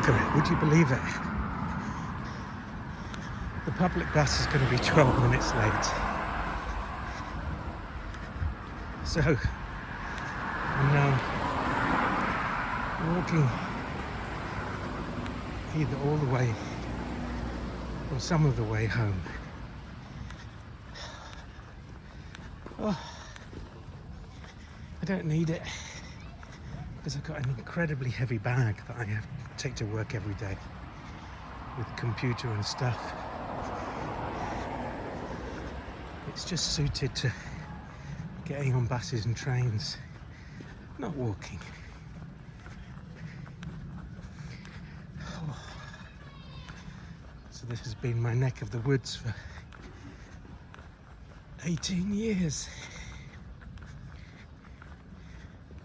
look at it, would you believe it? The public bus is going to be 12 minutes late. So I'm now walking either all the way or some of the way home. Oh, I don't need it because I've got an incredibly heavy bag that I have to take to work every day with computer and stuff. It's just suited to getting on buses and trains, not walking. Oh. So this has been my neck of the woods for 18 years.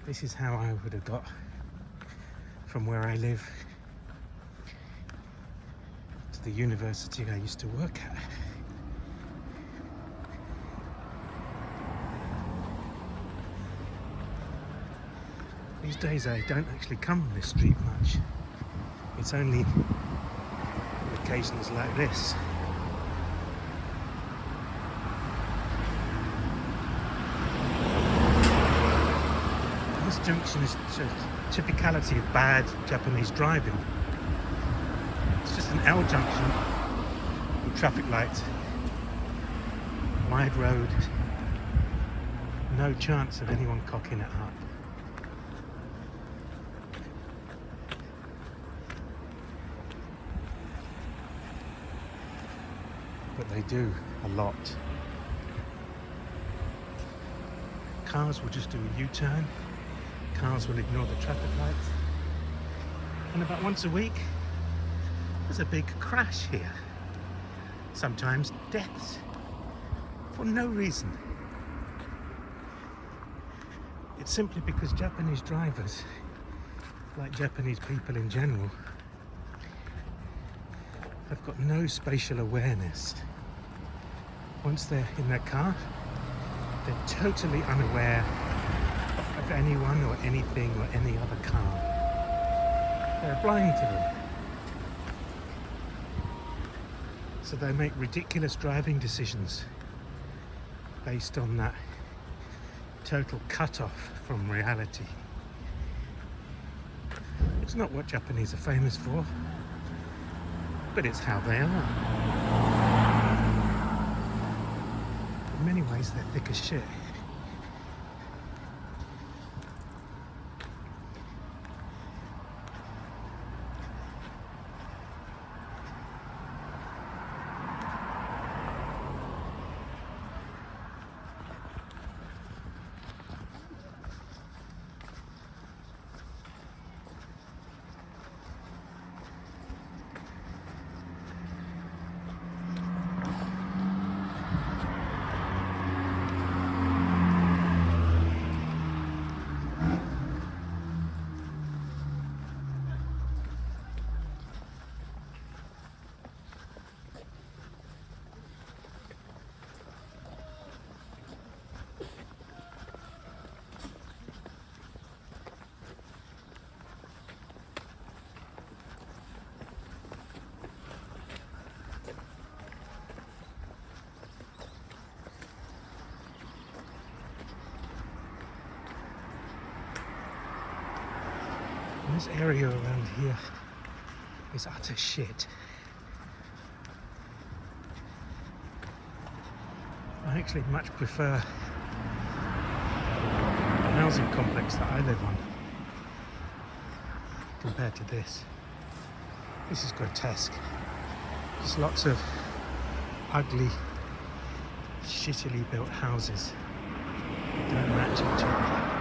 This is how I would have got from where I live to the university I used to work at. These days I don't actually come on this street much. It's only on occasions like this. This junction is a typicality of bad Japanese driving. It's just an L junction with traffic lights, wide road, no chance of anyone cocking it up. But they do a lot. Cars will just do a U-turn. Cars will ignore the traffic lights. And about once a week, there's a big crash here. Sometimes deaths for no reason. It's simply because Japanese drivers, like Japanese people in general, have got no spatial awareness. Once they're in their car, they're totally unaware of anyone or anything or any other car. They're blind to them. So they make ridiculous driving decisions based on that total cut-off from reality. It's not what Japanese are famous for, but it's how they are. In many ways, they're thick as shit. This area around here is utter shit. I actually much prefer the housing complex that I live on compared to this. This is grotesque. Just lots of ugly, shittily built houses that don't match each other.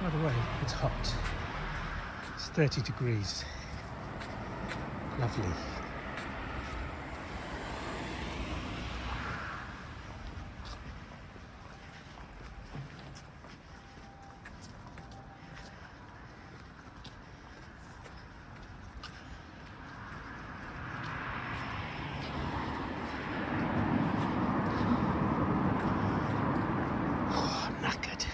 By the way, it's hot. It's 30 degrees. Lovely. Oh, I'm knackered.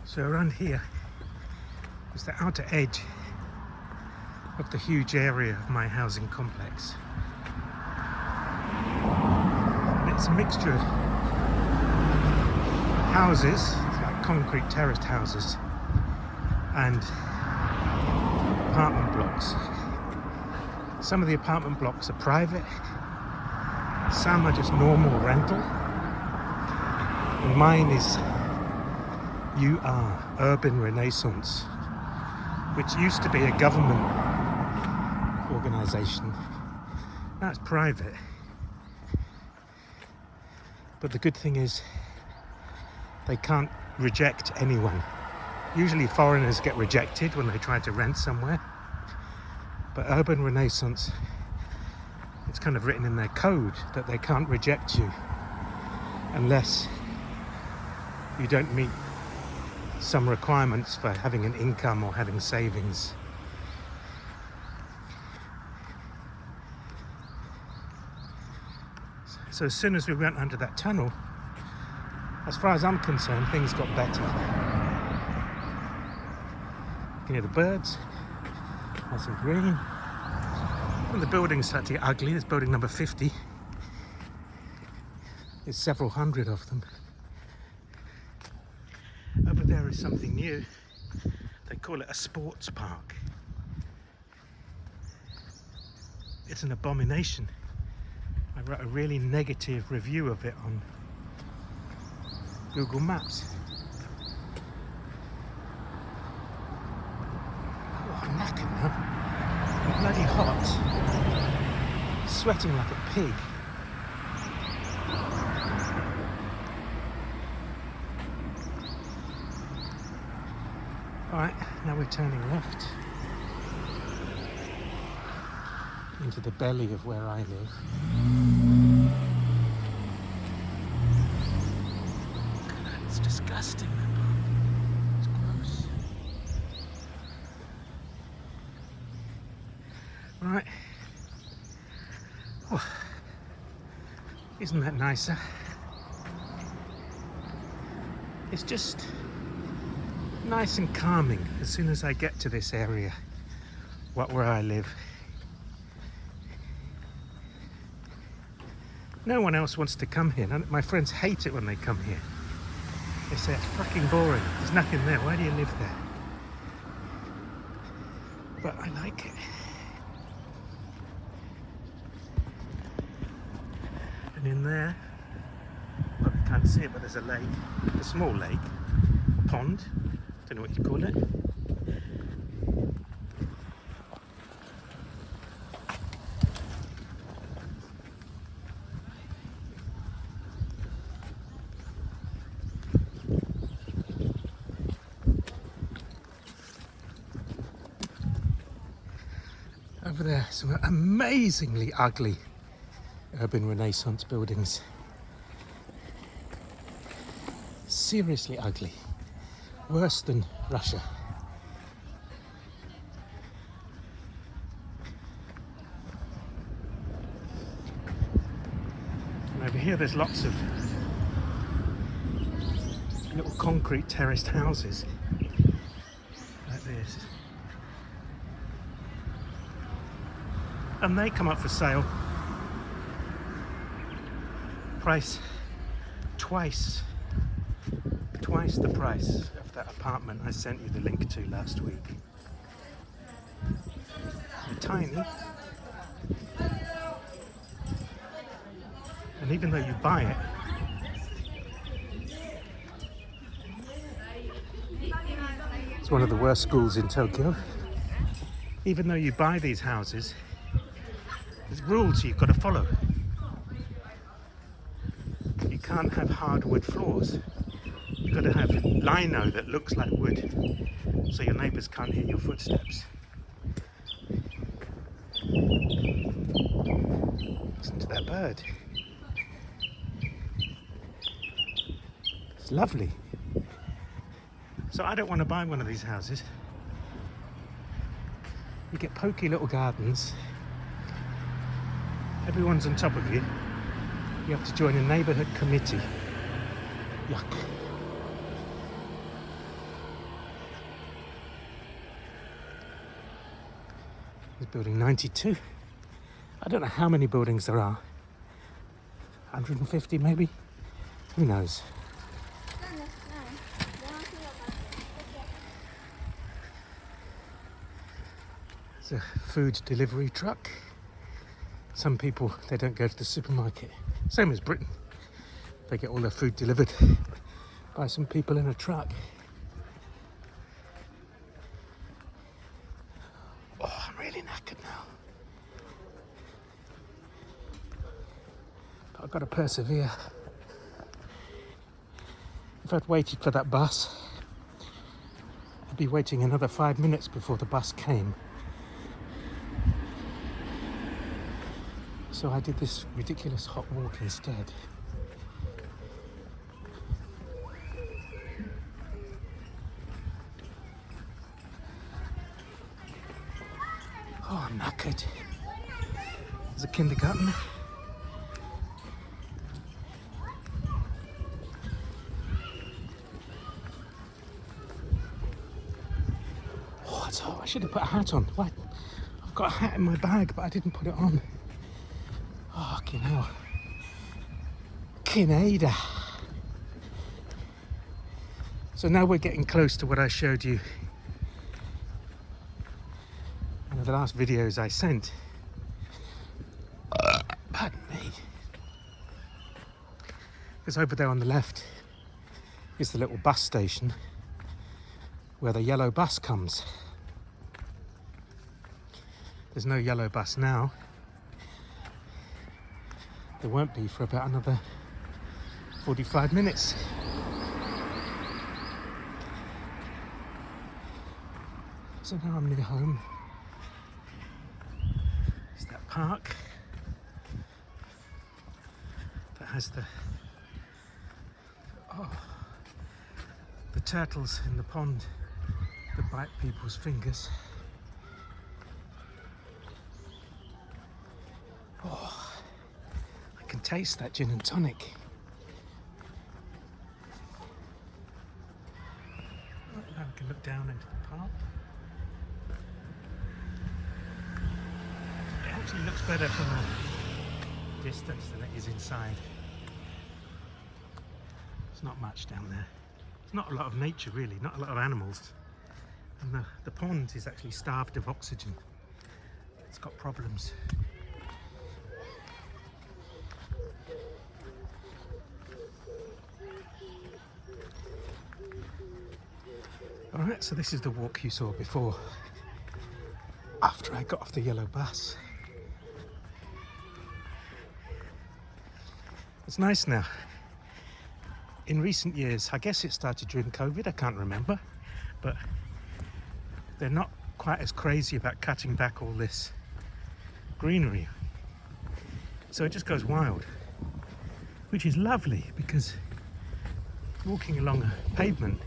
So around here is the outer edge of the huge area of my housing complex. And it's a mixture of houses, like concrete terraced houses, and apartment blocks. Some of the apartment blocks are private, some are just normal rental, and mine is Urban Renaissance, which used to be a government organisation. Now it's private. But the good thing is they can't reject anyone. Usually foreigners get rejected when they try to rent somewhere. But Urban Renaissance, it's kind of written in their code that they can't reject you unless you don't meet some requirements for having an income or having savings. So as soon as we went under that tunnel, as far as I'm concerned, things got better. You can hear the birds, nice and green. And the building's slightly ugly. There's building number 50. There's several hundred of them. Over there is something new. They call it a sports park. It's an abomination. I wrote a really negative review of it on Google Maps. Oh, I'm knackered now. I'm bloody hot. Sweating like a pig. Alright, now we're turning left into the belly of where I live. It's disgusting, that park. It's gross. Right. Oh, isn't that nicer? It's just nice and calming as soon as I get to this area, where I live. No one else wants to come here. My friends hate it when they come here. They say it's fucking boring. There's nothing there. Why do you live there? But I like it. And in there, well, you can't see it, but there's a lake, a small lake, a pond. Don't know what you call it. Over there, some amazingly ugly Urban Renaissance buildings. Seriously ugly. Worse than Russia. Over here there's lots of little concrete terraced houses like this. And they come up for sale. Price twice the price of that apartment I sent you the link to last week. They're tiny. And even though you buy it, it's one of the worst schools in Tokyo. Even though you buy these houses, there's rules you've got to follow. You can't have hardwood floors. You've got to have lino that looks like wood, so your neighbours can't hear your footsteps. Listen to that bird. It's lovely. So I don't want to buy one of these houses. You get pokey little gardens. Everyone's on top of you. You have to join a neighbourhood committee. Yuck. There's building 92. I don't know how many buildings there are. 150 maybe? Who knows? It's a food delivery truck. Some people, they don't go to the supermarket. Same as Britain. They get all their food delivered by some people in a truck. Oh, I'm really knackered now. But I've got to persevere. If I'd waited for that bus, I'd be waiting another 5 minutes before the bus came. So I did this ridiculous hot walk instead. Oh, I'm knackered. There's a kindergarten. Oh, it's hot. I should have put a hat on. Why? I've got a hat in my bag, but I didn't put it on. Oh, fucking hell. Kineda. So now we're getting close to what I showed you. One of the last videos I sent. Pardon me. Because over there on the left is the little bus station where the yellow bus comes. There's no yellow bus now. There won't be for about another 45 minutes. So now I'm near home. It's that park that has the turtles in the pond that bite people's fingers. Oh, I can taste that gin and tonic. Now we can look down into the park. It actually looks better from a distance than it is inside. There's not much down there. There's not a lot of nature really, not a lot of animals. And the pond is actually starved of oxygen. It's got problems. Alright, so this is the walk you saw before, after I got off the yellow bus. It's nice now. In recent years, I guess it started during COVID, I can't remember, but they're not quite as crazy about cutting back all this greenery. So it just goes wild, which is lovely because walking along a pavement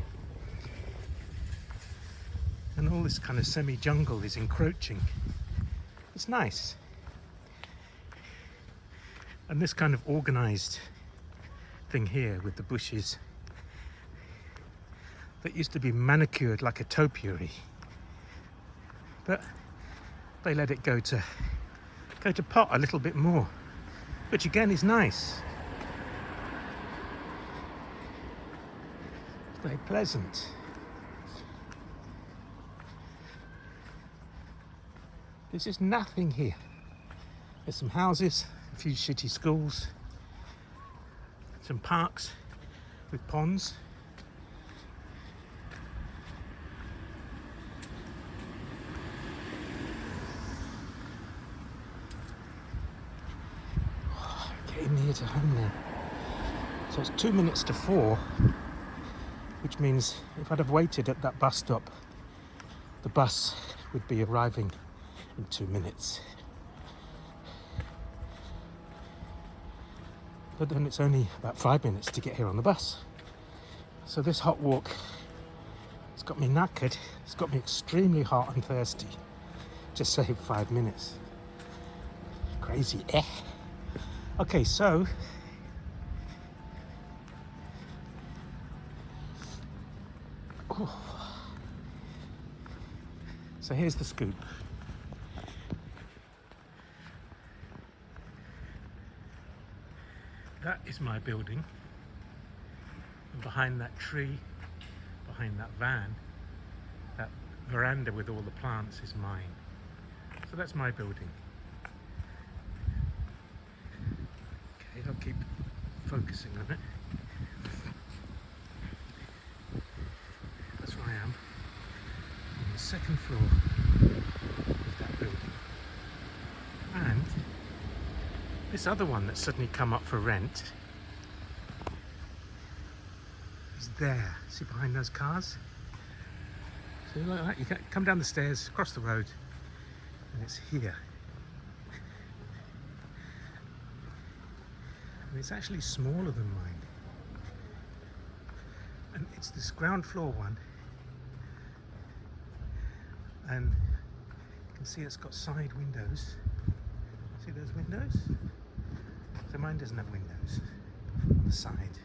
and all this kind of semi-jungle is encroaching. It's nice. And this kind of organized thing here with the bushes that used to be manicured like a topiary, but they let it go to pot a little bit more, which again is nice. It's very pleasant. There's just nothing here. There's some houses, a few shitty schools, some parks with ponds. Getting near to home now. So it's 2 minutes to 4, which means if I'd have waited at that bus stop, the bus would be arriving in 2 minutes. But then it's only about 5 minutes to get here on the bus. So this hot walk, it's got me knackered. It's got me extremely hot and thirsty. Just save 5 minutes. Crazy, eh? Okay, so here's the scoop. That is my building, and behind that tree, behind that van, that veranda with all the plants is mine. So that's my building. Okay, I'll keep focusing on it. That's where I am, on the second floor of that building. And this other one that's suddenly come up for rent is there. See behind those cars? So like that, you can come down the stairs, across the road, and it's here. And it's actually smaller than mine. And it's this ground floor one. And you can see it's got side windows. See those windows? So mine doesn't have windows on the side.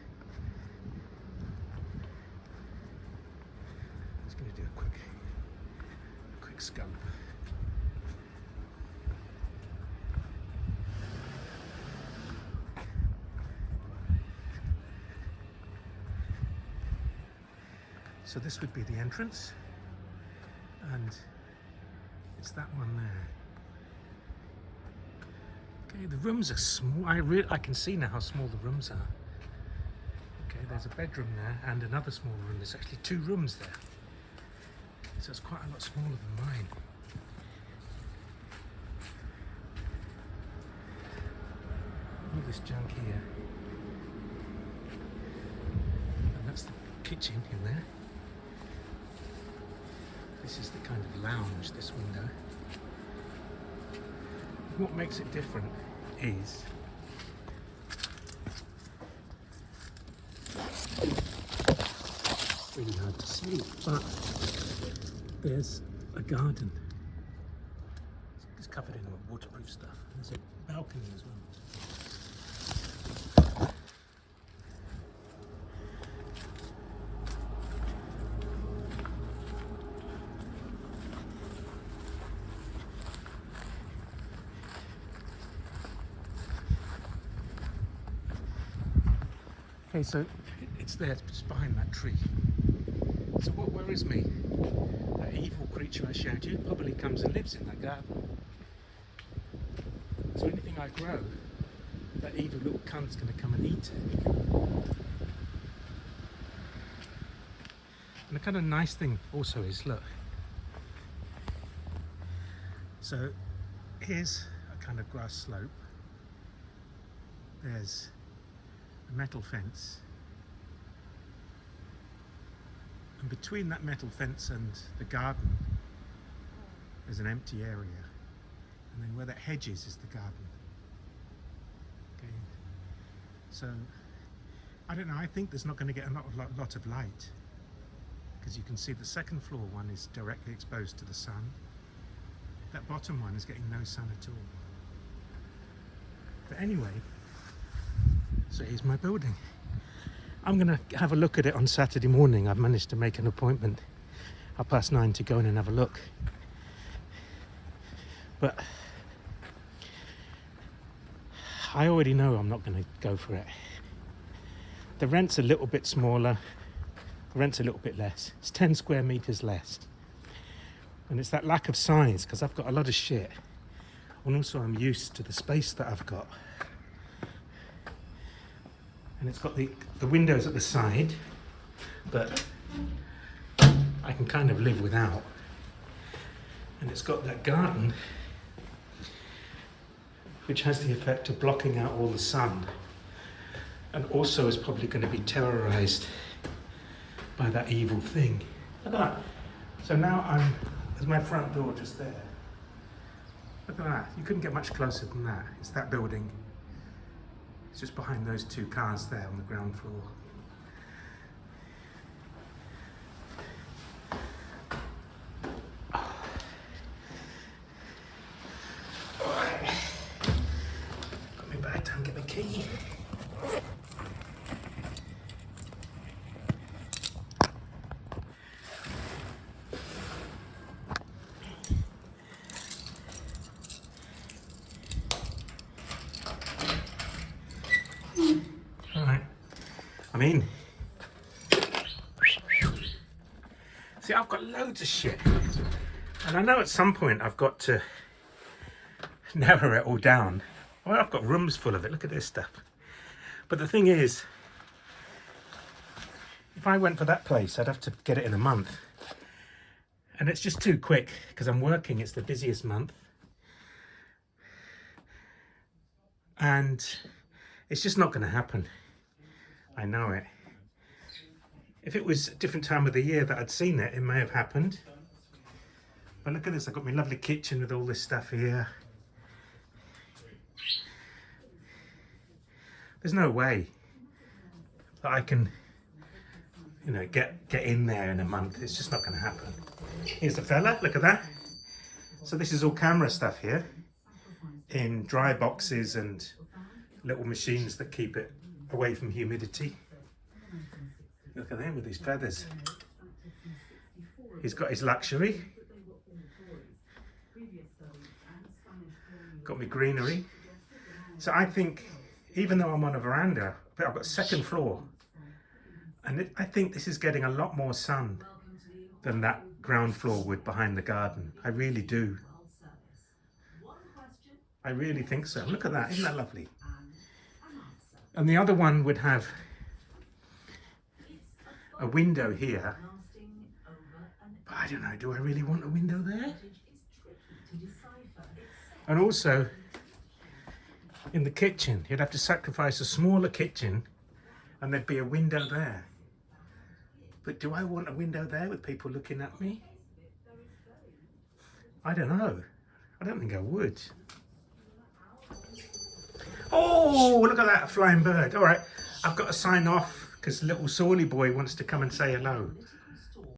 I'm just going to do a quick scope. So this would be the entrance, and it's that one there. Okay, the rooms are small. I can see now how small the rooms are. Okay, there's a bedroom there and another small room. There's actually 2 rooms there. So it's quite a lot smaller than mine. All this junk here. And that's the kitchen in there. This is the kind of lounge, this window. What makes it different is it's really hard to see, but there's a garden. It's covered in waterproof stuff. There's a balcony as well. Okay, so it's there, just behind that tree. So what worries me, that evil creature I showed you probably comes and lives in that garden. So anything I grow, that evil little cunt's going to come and eat it. And the kind of nice thing also is, look. So here's a kind of grass slope. There's a metal fence, and between that metal fence and the garden there's an empty area, and then where that hedge is the garden. Okay, so I don't know, I think there's not going to get a lot of light, because you can see the second floor one is directly exposed to the sun. That bottom one is getting no sun at all. But anyway, So here's my building. I'm gonna have a look at it on Saturday morning. I've managed to make an appointment 9:30 to go in and have a look. But I already know I'm not gonna go for it. The rent's a little bit smaller, the rent's a little bit less. It's 10 square meters less. And it's that lack of size, because I've got a lot of shit. And also I'm used to the space that I've got. And it's got the windows at the side, but I can kind of live without. And it's got that garden, which has the effect of blocking out all the sun, and also is probably going to be terrorized by that evil thing. Look at that. So now there's my front door just there. Look at that. You couldn't get much closer than that. It's that building. It's just behind those two cars there on the ground floor. Alright. Got my bag down, get my key. I'm in. See, I've got loads of shit. And I know at some point I've got to narrow it all down. Well, I've got rooms full of it. Look at this stuff. But the thing is, if I went for that place, I'd have to get it in a month. And it's just too quick because I'm working. It's the busiest month. And it's just not going to happen. I know it. If it was a different time of the year that I'd seen it, it may have happened. But look at this, I've got my lovely kitchen with all this stuff here. There's no way that I can, you know, get in there in a month. It's just not going to happen. Here's the fella, look at that. So this is all camera stuff here in dry boxes and little machines that keep it away from humidity. Look at him with his feathers. He's got his luxury. Got me greenery. So I think, even though I'm on a veranda, but I've got second floor, and I think this is getting a lot more sun than that ground floor would behind the garden. I really do. I really think so. Look at that, isn't that lovely? And the other one would have a window here. But I don't know, do I really want a window there? And also, in the kitchen, you'd have to sacrifice a smaller kitchen and there'd be a window there. But do I want a window there with people looking at me? I don't know. I don't think I would. Oh, look at that, a flying bird. All right, I've got to sign off because little Sawley boy wants to come and say hello.